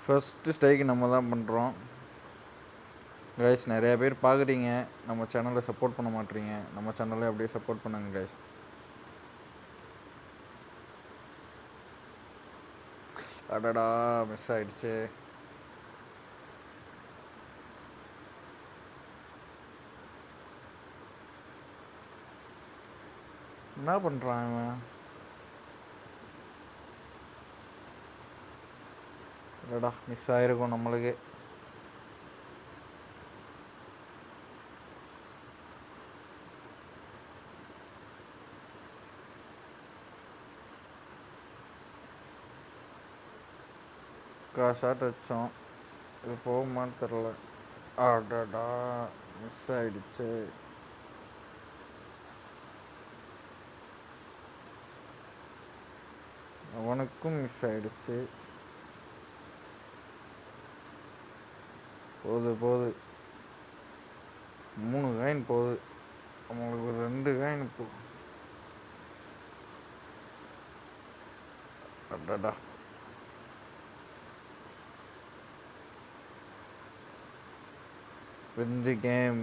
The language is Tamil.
ஃபஸ்ட்டு ஸ்ட்ரைக்கு நம்ம தான் பண்ணுறோம் கைஸ். நிறையா பேர் பார்க்குறீங்க, நம்ம சேனலை சப்போர்ட் பண்ண மாட்டீங்க. நம்ம சேனலை அப்படியே சப்போர்ட் பண்ணுங்க கைஸ். அடடா மிஸ் ஆயிடுச்சு. என்ன பண்ணுறான் இவன்? அடடா மிஸ் ஆகிருக்கும் நம்மளுக்கு. ஷாட் வச்சோம், இது போகுமான்னு தெரில. அடடா மிஸ் ஆயிடுச்சு. அவனுக்கும் மிஸ் ஆயிடுச்சு. போகுது 3 காயின் போகுது, அவங்களுக்கு 2 காயின் போகுது. அடடா win the game.